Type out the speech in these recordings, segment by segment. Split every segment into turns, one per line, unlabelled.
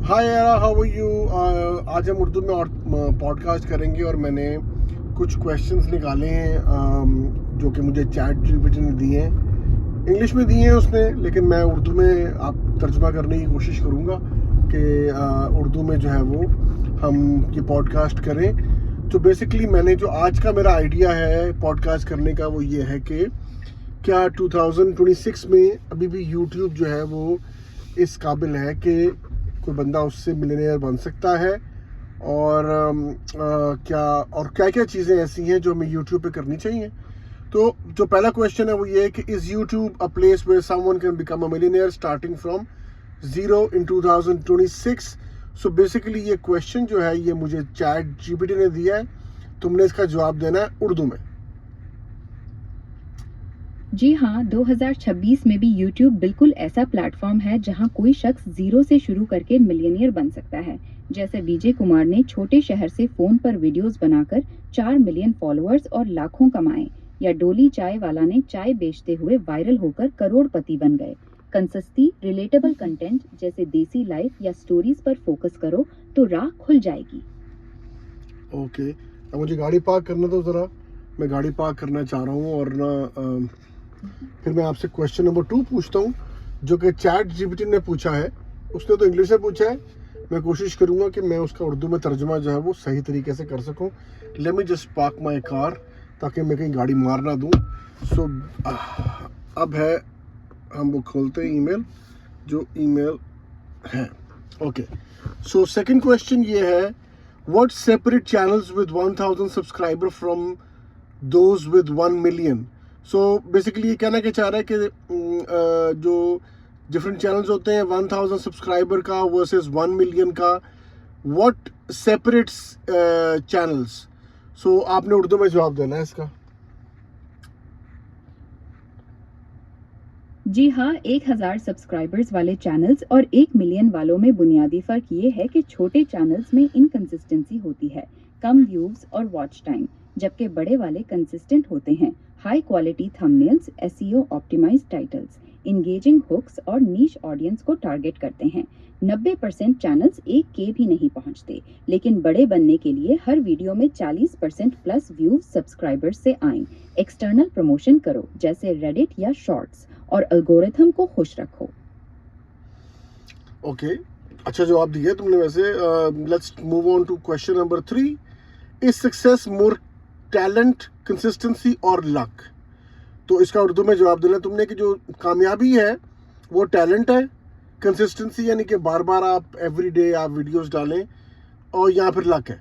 हाय यारा, how are you. आज हम उर्दू में और पॉडकास्ट करेंगे और मैंने कुछ क्वेश्चंस निकाले हैं जो कि मुझे चैट जीपीटी ने दिए हैं। इंग्लिश में दिए हैं उसने, लेकिन मैं उर्दू में आप तर्जुमा करने की कोशिश करूँगा कि उर्दू में जो है वो हम ये पॉडकास्ट करें। तो बेसिकली मैंने जो आज का मेरा आइडिया है पॉडकास्ट करने का वो ये है कि क्या 2026 में अभी भी यूट्यूब जो है वो इस काबिल है कि कोई बंदा उससे मिलियनेयर बन सकता है, और क्या क्या चीज़ें ऐसी हैं जो हमें यूट्यूब पे करनी चाहिए। तो जो पहला क्वेश्चन है वो ये है कि is YouTube a place where someone can become a millionaire starting from 0 in 2026। So basically ये क्वेश्चन जो है ये मुझे चैट जीपीटी ने दिया है, तुमने इसका जवाब देना है उर्दू में।
जी हाँ, 2026 में भी YouTube बिल्कुल ऐसा प्लेटफॉर्म है जहाँ कोई शख्स जीरो से शुरू करके मिलियनियर बन सकता है। जैसे विजय कुमार ने छोटे शहर से फोन पर वीडियोस बनाकर 4 मिलियन फॉलोअर्स और लाखों कमाए, या डोली चाय वाला ने चाय बेचते हुए वायरल होकर करोड़पति बन गए। कंसिस्टेंसी, रिलेटेबल कंटेंट जैसे देसी लाइफ या स्टोरीज पर फोकस करो तो राह खुल जाएगी।
ओके, अब मुझे गाड़ी पार्क करना तो ज़रा, मैं गाड़ी पार्क करना चाह रहा हूँ और ना फिर मैं आपसे क्वेश्चन नंबर 2 पूछता हूँ जो कि चैट जीपीटी ने पूछा है। उसने तो इंग्लिश में पूछा है, मैं कोशिश करूँगा कि मैं उसका उर्दू में तर्जुमा जो है वो सही तरीके से कर सकूँ। Let me just park my car ताकि मैं कहीं गाड़ी मार ना दूँ। सो अब है, हम वो खोलते हैं ईमेल, जो ईमेल है। ओके, सो सेकंड क्वेश्चन ये है, what separate channels with 1000 subscriber from those with 1 million. So basically ये कहना क्या चाह रहा है कि जो डिफरेंट चैनल्स होते हैं 1000 सब्सक्राइबर का वर्सेस 1 मिलियन का, व्हाट सेपरेट्स चैनल्स। सो आपने उर्दू में जवाब देना है इसका।
जी हाँ, 1000 सब्सक्राइबर्स वाले चैनल्स और 1 मिलियन वालों में बुनियादी फर्क ये है कि छोटे चैनल्स में इनकंसिस्टेंसी होती है, कम व्यूज और वॉच टाइम, जबकि बड़े वाले कंसिस्टेंट होते हैं। High quality thumbnails, SEO optimized titles, engaging hooks और नीश ऑडियंस को टारगेट करते हैं। 90% चैनल्स 1K भी नहीं पहुंचते, लेकिन बड़े बनने के लिए हर वीडियो में 40% प्लस व्यूज सब्सक्राइबर्स से आएं। एक्सटर्नल प्रमोशन करो जैसे रेडिट या शॉर्ट्स, और एल्गोरिथम को खुश रखो।
ओके, अच्छा जवाब दिया तुमने वैसे। Let's move on to question number 3। Is success more talent, consistency और लक। तो इसका उर्दू में जवाब देना तुमने कि जो कामयाबी है वो टैलेंट है, कंसिस्टेंसी यानी कि बार बार आप एवरीडे आप वीडियोस डालें, और या फिर लक है।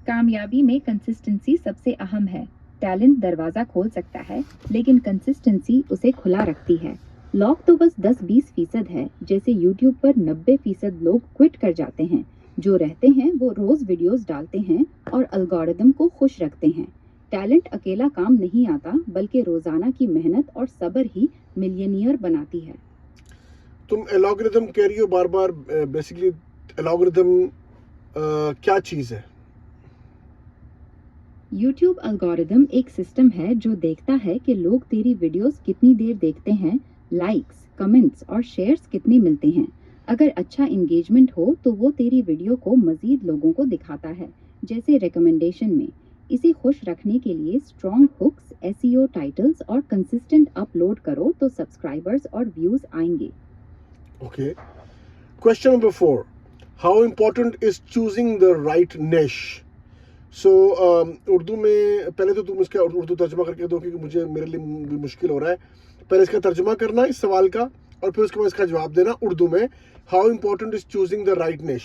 कामयाबी में कंसिस्टेंसी सबसे अहम है। टैलेंट दरवाजा खोल सकता है, लेकिन कंसिस्टेंसी उसे खुला रखती है। लॉक तो बस 10-20% है, जैसे यूट्यूब पर 90% लोग क्विट कर जाते हैं। जो रहते हैं वो रोज वीडियोस डालते हैं और एल्गोरिदम को खुश रखते हैं। टैलेंट अकेला काम नहीं आता, बल्कि रोजाना की मेहनत और सब्र ही मिलियनियर बनाती है।
तुम एल्गोरिदम कह रही हो बार बार, बेसिकली एल्गोरिदम क्या चीज़ है?
YouTube एल्गोरिदम एक सिस्टम है जो देखता है कि लोग तेरी वीडियोस कितनी देर देखते हैं, लाइक्स, कमेंट्स और शेयर्स कितने मिलते हैं। अगर अच्छा इंगेजमेंट हो तो वो तेरी वीडियो को मजीद लोगों को दिखाता है, जैसे रिकमेंडेशन में। इसे खुश रखने के लिए स्ट्रॉन्ग हुक्स, एसईओ टाइटल्स और कंसिस्टेंट अपलोड करो तो सब्सक्राइबर्स और व्यूज आएंगे।
Okay, question number 4, how important is choosing the right निश। सो उर्दू में पहले तो तुम इसका उर्दू तर्जुमा करके दो, क्योंकि मेरे लिए भी मुश्किल हो रहा है। पहले इसका तर्जुमा करना इस सवाल का, और फिर उसके बाद इसका जवाब देना उर्दू में। How important is choosing the right निश।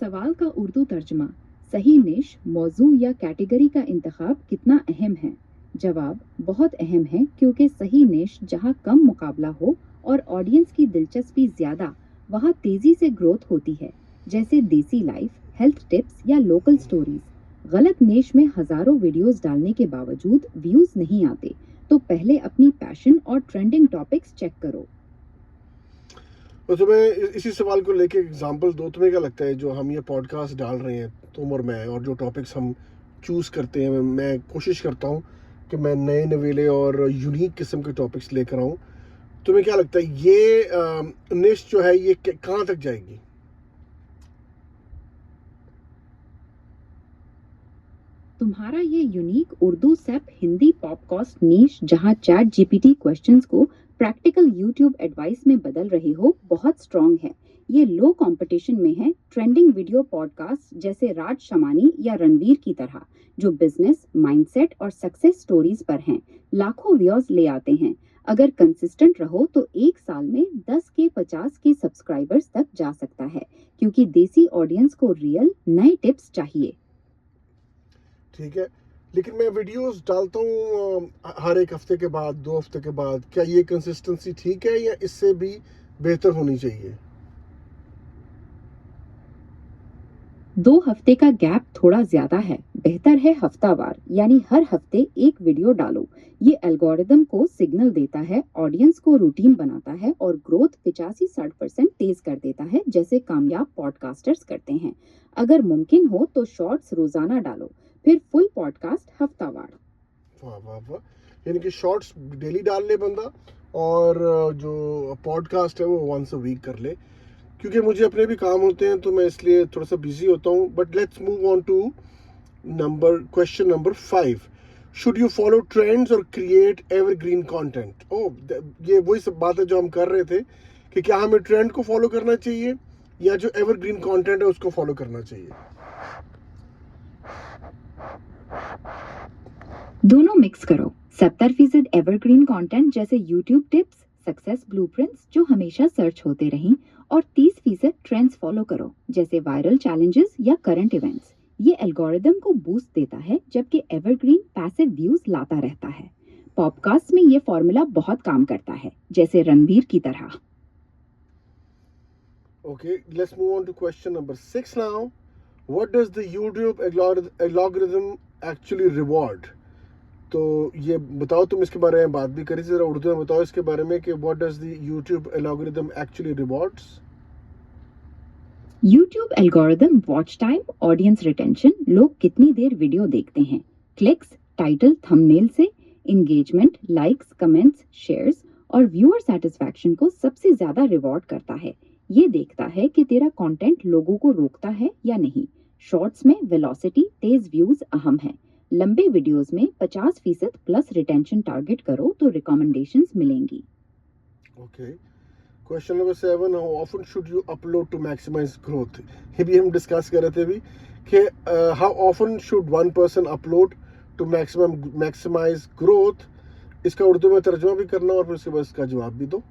सवाल का उर्दू तर्जुमा, सही निश, मौजू या कैटेगरी का इंतखाब कितना अहम है। जवाब, बहुत अहम है, क्योंकि सही निश जहां कम मुकाबला हो और ऑडियंस की दिलचस्पी ज्यादा, वहां तेजी से ग्रोथ होती है, जैसे देसी लाइफ, हेल्थ टिप्स या लोकल स्टोरीज। गलत निश में हजारों वीडियोस डालने के बावजूद व्यूज नहीं आते, तो पहले अपनी पैशन और ट्रेंडिंग टॉपिक्स चेक करो।
तो तुम्हें इसी सवाल को लेके एग्जांपल दो, तुम्हें क्या लगता है जो हम ये पॉडकास्ट डाल रहे हैं तुम और मैं, और जो टॉपिक्स हम चूज़ करते हैं, मैं कोशिश करता हूँ कि मैं नए नवेले और यूनिक किस्म के टॉपिक्स लेकर आऊँ। तुम्हें क्या लगता है ये निश जो है ये कहाँ तक जाएगी?
तुम्हारा ये यूनिक उर्दू सेप हिंदी पॉडकास्ट नीश जहां चैट जीपीटी क्वेश्चंस को प्रैक्टिकल यूट्यूब एडवाइस में बदल रहे हो बहुत स्ट्रॉन्ग है। ये लो कंपटीशन में है ट्रेंडिंग वीडियो पॉडकास्ट जैसे राज शमानी या रणवीर की तरह, जो बिजनेस माइंडसेट और सक्सेस स्टोरीज पर हैं। लाखों व्यूअर्स ले आते हैं। अगर कंसिस्टेंट रहो तो एक साल में 10 के 50 के सब्सक्राइबर्स तक जा सकता है, क्योंकि देसी ऑडियंस को रियल नए टिप्स चाहिए।
ठीक है, लेकिन मैं वीडियोस डालता हूँ हर एक हफ्ते के बाद, 2 हफ्ते के बाद। क्या ये कंसिस्टेंसी ठीक है या इससे भी बेहतर होनी चाहिए?
2 हफ्ते का गैप थोड़ा ज्यादा है। बेहतर है हफ्तावार, यानी हर हफ्ते एक वीडियो डालो। ये एल्गोरिदम को सिग्नल देता है, ऑडियंस को रूटीन बनाता है और ग्रोथ 85-60% तेज कर देता है, जैसे कामयाब पॉडकास्टर्स करते हैं। अगर मुमकिन हो तो शॉर्ट्स रोजाना डालो, फिर फुल पॉडकास्ट हफ्तावार।
वाह वाह वाह, यानी कि शॉर्ट्स डेली डाल ले बंदा और जो पॉडकास्ट है वो वंस अ वीक कर ले। क्योंकि मुझे अपने भी काम होते हैं तो मैं इसलिए थोड़ा सा बिजी होता हूँ। But let's move on to question number 5। Should you follow trends और क्रिएट एवरग्रीन कंटेंट? ये वही सब बात है जो हम कर रहे थे कि क्या हमें ट्रेंड को फॉलो करना चाहिए या जो एवरग्रीन कंटेंट है उसको फॉलो करना चाहिए?
दोनों मिक्स करो। 70% एवरग्रीन कंटेंट जैसे यूट्यूब टिप्स, सक्सेस ब्लूप्रिंट्स जो हमेशा सर्च होते रहें, और 30% ट्रेंड्स फॉलो करो जैसे वायरल चैलेंजेस या करंट इवेंट्स। ये एल्गोरिदम को बूस्ट देता है, जबकि एवरग्रीन पैसिव व्यूज लाता रहता है। पॉडकास्ट में ये फॉर्मूला बहुत काम करता है, जैसे रणवीर की तरह।
Okay, let's move on to question number 6 now. What does the YouTube algorithm actually reward? तो ये बताओ, तुम इसके बारे में बात भी करी, जरा उर्दू में बताओ इसके बारे में कि what does the YouTube algorithm actually rewards?
YouTube algorithm watch time, audience retention, लोग कितनी देर वीडियो देखते हैं, क्लिक्स, टाइटल थंबनेल से, एंगेजमेंट, लाइक्स, कमेंट्स, शेयर्स और व्यूअर सेटिस्फैक्शन को सबसे ज्यादा रिवॉर्ड करता है। ये देखता है कि तेरा कंटेंट लोगों को रोकता है या नहीं। शॉर्ट्स में वेलोसिटी, तेज व्यूज अहम है। लंबे वीडियोस में 50% प्लस रिटेंशन टारगेट करो तो रिकमेंडेशंस मिलेंगी।
Okay. Question number 7. How often should you upload to maximize growth? ये भी हम डिस्कस कर रहे थे अभी कि how often should one person upload to maximize growth? इसका उर्दू में तर्जुमा भी करना और फिर उसके बाद इसका जवाब भी दो।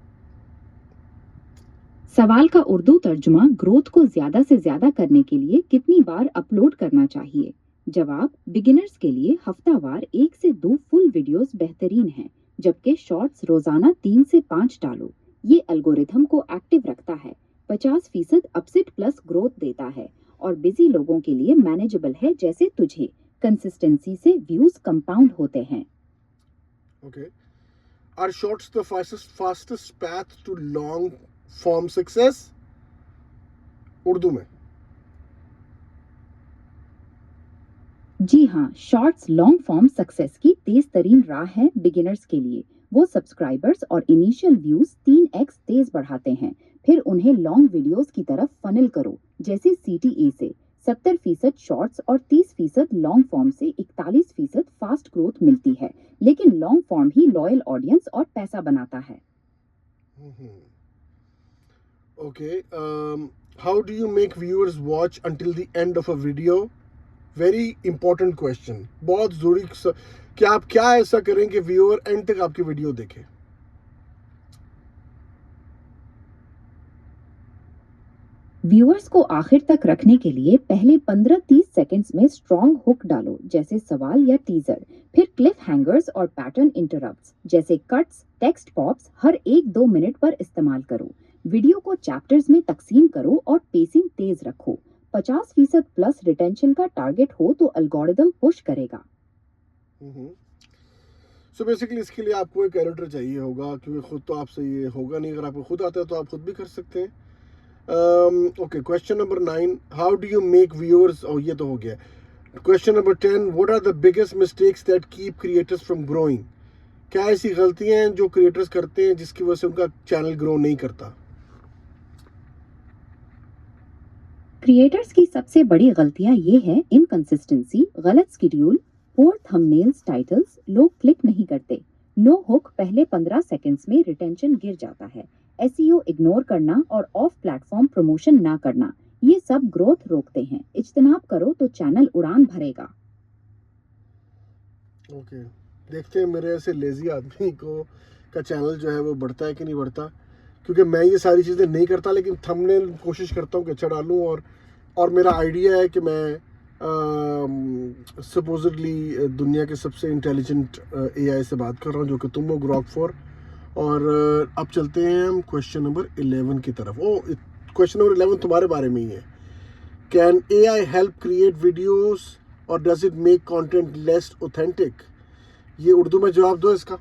सवाल का उर्दू तर्जुमा, ग्रोथ को ज्यादा से ज्यादा करने के लिए कितनी बार अपलोड करना चाहिए। जवाब, बिगिनर्स के लिए हफ्तावार 1 से 2 फुल वीडियोस बेहतरीन हैं, जबकि शॉर्ट्स रोजाना 3 से 5 डालो। ये एल्गोरिथम को एक्टिव रखता है, 50% अपसेट प्लस ग्रोथ देता है और बिजी लोगों के लिए मैनेजेबल है, जैसे तुझे। कंसिस्टेंसी से व्यूज कंपाउंड होते हैं।
Okay. Are shorts the fastest path to long form success? Urdu में।
जी हाँ, शॉर्ट्स लॉन्ग फॉर्म सक्सेस की तेज तरीन राह है बिगिनर्स के लिए। वो सब्सक्राइबर्स और इनिशियल व्यूज 3x तेज बढ़ाते हैं, फिर उन्हें लॉन्ग वीडियोस की तरफ फनल करो, जैसे CTA से। 70% शॉर्ट्स और 30% लॉन्ग फॉर्म से 41% फास्ट ग्रोथ मिलती है, लेकिन लॉन्ग फॉर्म ही लॉयल ऑडियंस और पैसा बनाता है।
Okay. How do you make viewers watch until the end of a video? Very important question. बहुत जरूरी कि आप क्या ऐसा करें कि व्यूअर एंड तक आपकी वीडियो देखे?
व्यूअर्स को आखिर तक रखने के लिए पहले 15-30 सेकंड्स में स्ट्रॉन्ग हुक डालो, जैसे सवाल या टीजर। फिर क्लिफ हैंगर्स और पैटर्न इंटरप्ट्स जैसे कट्स, टेक्स्ट पॉप्स हर 1-2 मिनट पर इस्तेमाल करो। वीडियो को चैप्टर्स में तकसीम करो और पेसिंग तेज रखो। 50% प्लस रिटेंशन का टारगेट हो तो एल्गोरिदम पुश करेगा।
सो बेसिकली इसके लिए आपको एक एडिटर चाहिए होगा, क्योंकि खुद तो आपसे ये होगा नहीं। अगर आपको खुद आता है तो आप खुद भी कर सकते हैं। Okay, question number 9. How do you make viewers, और ये तो हो गया, question number 10, what are the biggest mistakes that keep creators from growing? क्या ऐसी गलतियां हैं जो क्रिएटर्स करते हैं जिसकी वजह से उनका चैनल ग्रो नहीं करता?
क्रिएटर्स की सबसे बड़ी गलतियां ये है इनकंसिस्टेंसी, गलत शेड्यूल, पोर थंबनेल्स, टाइटल्स, लोग क्लिक नहीं करते, नो हुक, पहले 15 सेकंड्स में रिटेंशन गिर जाता है, एसईओ इग्नोर करना और ऑफ प्लेटफॉर्म प्रमोशन ना करना, ये सब ग्रोथ रोकते हैं। इज्तनाब करो तो चैनल उड़ान भरेगा।
ओके, देखते हैं मेरे ऐसे लेजी आदमी को का चैनल जो है वो बढ़ता है कि नहीं बढ़ता, क्योंकि मैं ये सारी चीज़ें नहीं करता, लेकिन थंबनेल कोशिश करता हूँ कि अच्छा डालूँ। और मेरा आइडिया है कि मैं सपोजिटली दुनिया के सबसे इंटेलिजेंट एआई से बात कर रहा हूँ, जो कि तुम हो, ग्रॉक 4। और अब चलते हैं हम क्वेश्चन नंबर 11 की तरफ। क्वेश्चन नंबर 11 तुम्हारे बारे में ही है। Can AI help create videos और does it make content less authentic? ये उर्दू में जवाब दो इसका।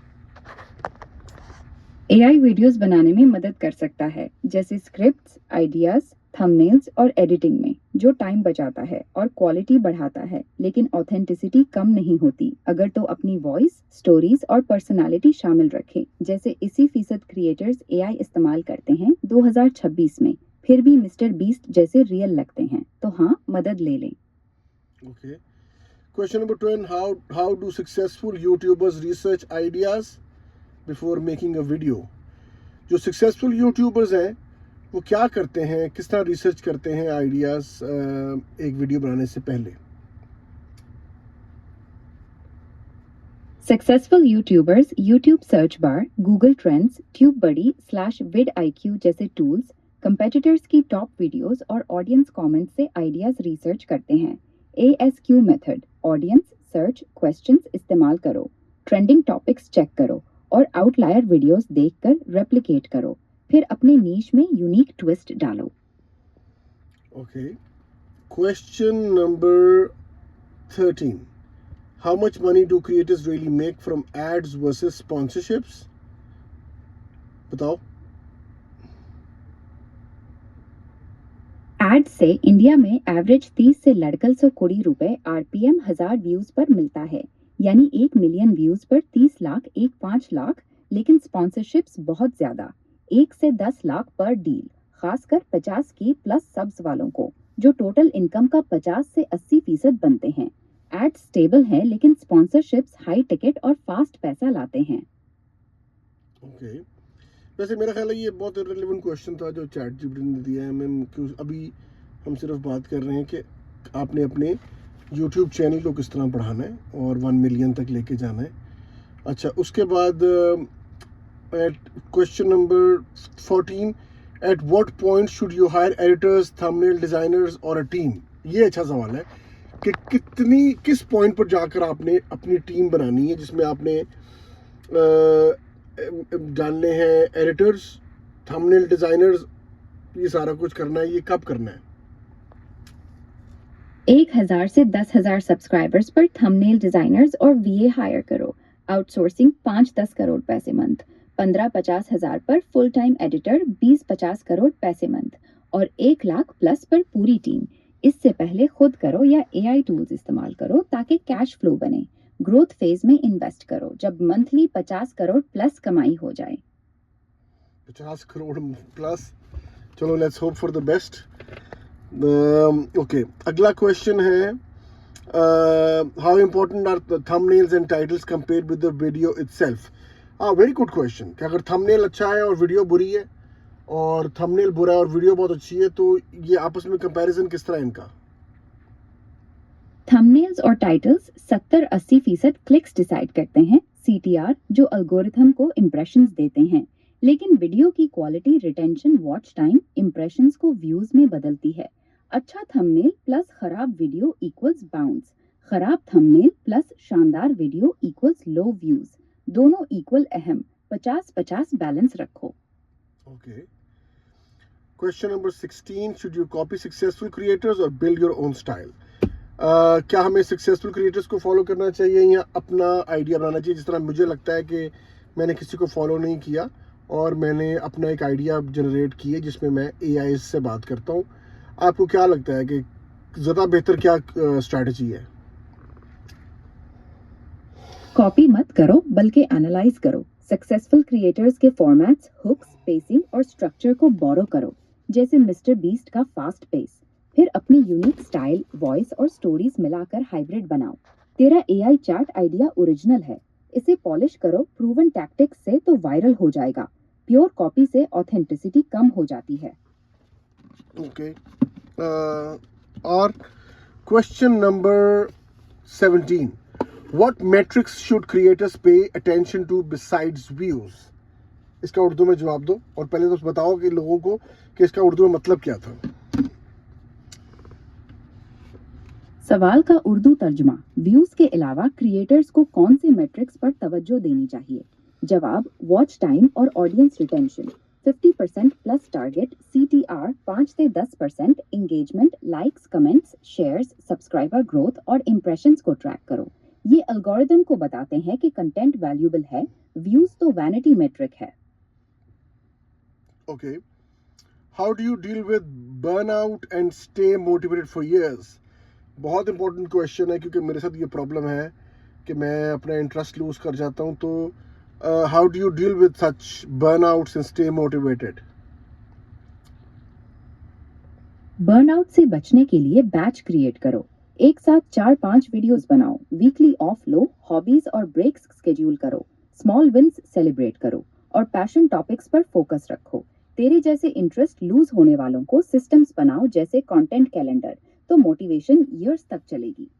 एआई वीडियोस बनाने में मदद कर सकता है, जैसे स्क्रिप्ट्स, आइडियाज, थंबनेल्स और एडिटिंग में, जो टाइम बचाता है और क्वालिटी बढ़ाता है, लेकिन ऑथेंटिसिटी कम नहीं होती अगर तो अपनी वॉइस, स्टोरीज और पर्सनालिटी शामिल रखें, जैसे इसी फीसद क्रिएटर्स एआई इस्तेमाल करते हैं 2026 में, फिर भी मिस्टर बीस्ट जैसे रियल लगते हैं, तो हाँ, मदद ले लें।
Okay. Question number 12. How do successful YouTubers research ideas before making a video? जो सक्सेसफुल यूट्यूबर्स हैं वो क्या करते हैं, किस तरह रिसर्च करते हैं आइडियाज एक वीडियो बनाने से पहले?
Successful YouTubers YouTube search bar, Google Trends, Tube Buddy /vidIQ जैसे टूल्स, कंपेटिटर्स की टॉप वीडियोस और ऑडियंस कमेंट्स से आइडियाज रिसर्च करते हैं। ASQ method, audience search questions इस्तेमाल करो, ट्रेंडिंग टॉपिक्स चेक करो और आउटलायर वीडियोस देखकर रेप्लिकेट करो, फिर अपने नीश में यूनिक ट्विस्ट डालो।
Okay. Question number 13. How much money do creators really make from ads versus sponsorships? बताओ।
एड से इंडिया में एवरेज 30 से लड़कल 100 कोड़ी रुपए RPM 1000 व्यूज पर मिलता है, यानी 1 मिलियन व्यूज पर 30 लाख, 5 लाख, लेकिन स्पॉन्सरशिप्स बहुत ज्यादा, 1 से 10 लाख पर डील, खासकर 50K प्लस सब्स वालों को, जो टोटल इनकम का 50 से 80% बनते हैं। एड स्टेबल है, लेकिन स्पॉन्सरशिप्स हाई टिकट और फास्ट पैसा लाते हैं।
ओके, वैसे मेरा ख्याल है ये बहुत रिलेवेंट क्वेश्चन था जो चैट जीपीटी ने दिया है हमें, क्यों अभी हम सिर्फ बात कर रहे हैं कि आपने अपने यूट्यूब चैनल को किस तरह बढ़ाना है और 1 मिलियन तक लेके जाना है। अच्छा, उसके बाद question number 14, at what point should you hire editors, thumbnail designers और अ टीम? ये अच्छा सवाल है कि किस पॉइंट पर जाकर आपने अपनी टीम बनानी है, जिसमें आपने डालने हैं एडिटर्स, थंबनेल डिज़ाइनर्स, ये सारा कुछ करना है। ये कब करना है?
1000 से 10,000 सब्सक्राइबर्स पर थंबनेल डिजाइनर्स और VA हायर करो, आउटसोर्सिंग 5-10 करोड़ पैसे मंथ, 15-50 हजार पर फुल टाइम एडिटर, 20-50 करोड़ पैसे मंथ और 1 लाख प्लस पर पूरी टीम। इससे पहले खुद करो या AI टूल्स इस्तेमाल करो ताकि कैश फ्लो बने। ग्रोथ फेज में इन्वेस्ट करो जब मंथली 50 करोड़ प्लस कमाई हो जाए।
50 करोड़ प्लस, चलो let's hope for the best. Okay, अगला क्वेश्चन है, how important are the thumbnails and titles compared with the video itself? Very good question, कि अगर थंबनेल अच्छा है और वीडियो बुरी है, और थंबनेल बुरा है और वीडियो बहुत अच्छी है, तो ये आपस में कंपैरिजन किस तरह है इनका?
थंबनेल्स और टाइटल्स 70-80% क्लिक्स डिसाइड करते हैं, CTR जो एल्गोरिथम को इम्प्रेशंस देते हैं, लेकिन वीडियो की quality, retention, watch time impressions को व्यूज में बदलती है। अच्छा थंबनेल प्लस खराब वीडियो इक्वल्स बाउंस, खराब थंबनेल प्लस शानदार वीडियो इक्वल्स लो व्यूज, दोनों इक्वल अहम, 50-50 बैलेंस रखो।
Okay, question number 16, should you copy successful creators और बिल्ड योर ओन स्टाइल? क्या हमें सक्सेसफुल क्रिएटर्स को फॉलो करना चाहिए या अपना आइडिया बनाना चाहिए? जिस तरह मुझे लगता है कि मैंने किसी को फॉलो नहीं किया और मैंने अपना एक आइडिया जनरेट किया जिसमें मैं AI से बात करता हूँ। आपको क्या लगता है कि ज़्यादा बेहतर क्या स्ट्रैटेजी है?
कॉपी मत करो बल्कि एनालाइज करो। सक्सेसफुल क्रिएटर्स के फॉर्मेट्स, हुक्स, पेसिंग और स्ट्रक्चर को बोरो करो, जैसे मिस्टर बीस्ट का फास्ट पेस। फिर अपनी यूनिक स्टाइल, वॉइस और स्टोरीज मिलाकर हाइब्रिड बनाओ। तेरा एआई चैट आइडिया ओरिजिनल है, इसे पॉलिश करो प्रूवन टैक्टिक्स से तो वायरल हो जाएगा। प्योर कॉपी से ऑथेंटिसिटी कम हो जाती है।
ओके, और question number 17, what metrics should creators pay attention to besides views? इसका उर्दू में जवाब दो, और पहले तो बताओ कि लोगों को कि इसका उर्दू में मतलब क्या था।
सवाल का उर्दू तर्जुमा, व्यूज के अलावा क्रिएटर्स को कौन से मैट्रिक्स पर तवज्जो देनी चाहिए? जवाब, वॉच टाइम और audience retention. 50% plus target, CTR 5 से 10%, engagement, likes, comments, shares, subscriber growth और इम्प्रेशंस को ट्रैक करो। ये एल्गोरिदम को बताते हैं कि कंटेंट वैल्यूएबल है, व्यूज तो वैनिटी मेट्रिक है।
Okay, how do you deal with burnout and stay motivated for years? बहुत इंपॉर्टेंट क्वेश्चन है, क्योंकि मेरे साथ ये प्रॉब्लम है कि मैं अपना इंटरेस्ट लूज कर जाता हूँ। तो how do you deal with such burnouts and stay motivated?
Burnout से बचने के लिए बैच क्रिएट करो। एक साथ 4-5 वीडियोस बनाओ। वीकली ऑफ लो, हॉबीज और ब्रेक्स शेड्यूल करो। स्मॉल विंस सेलिब्रेट करो और पैशन टॉपिक्स पर फोकस रखो। तेरे जैसे इंटरेस्ट लूज होने वालों को सिस्टम्स बनाओ, जैसे कंटेंट कैलेंडर, तो मोटिवेशन ईयर्स तक चलेगी।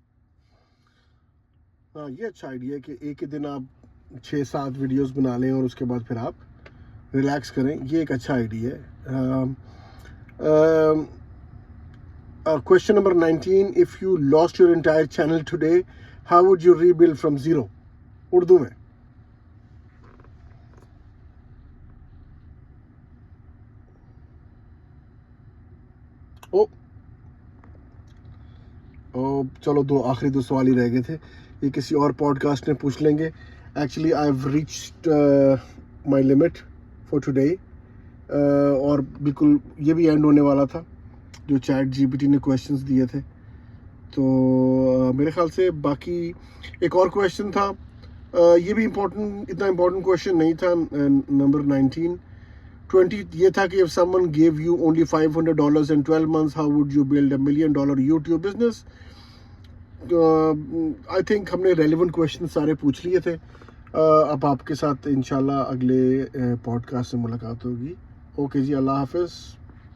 हाँ, ये अच्छा आइडिया है कि एक ही दिन आप 6-7 वीडियोस बना लें और उसके बाद फिर आप रिलैक्स करें। ये एक अच्छा आइडिया है। Question number 19, if you lost your entire channel today, how would you rebuild from zero? Urdu में। चलो, आखिरी दो सवाल ही रह गए थे, ये किसी और पॉडकास्ट में पूछ लेंगे। Actually I have reached my limit for today, और बिल्कुल ये भी एंड होने वाला था जो चैट जीपीटी ने क्वेश्चंस दिए थे। तो मेरे ख्याल से बाकी एक और क्वेश्चन था, ये भी इतना इम्पोर्टेंट क्वेश्चन नहीं था। नंबर 20 ये था कि if someone give you only $500 in 12 months, how would you build $1 million YouTube business? I think हमने रेलिवेंट क्वेश्चन सारे पूछ लिए थे। अब आपके साथ इंशाल्लाह अगले पॉडकास्ट से मुलाकात होगी। ओके जी, अल्लाह हाफिज़।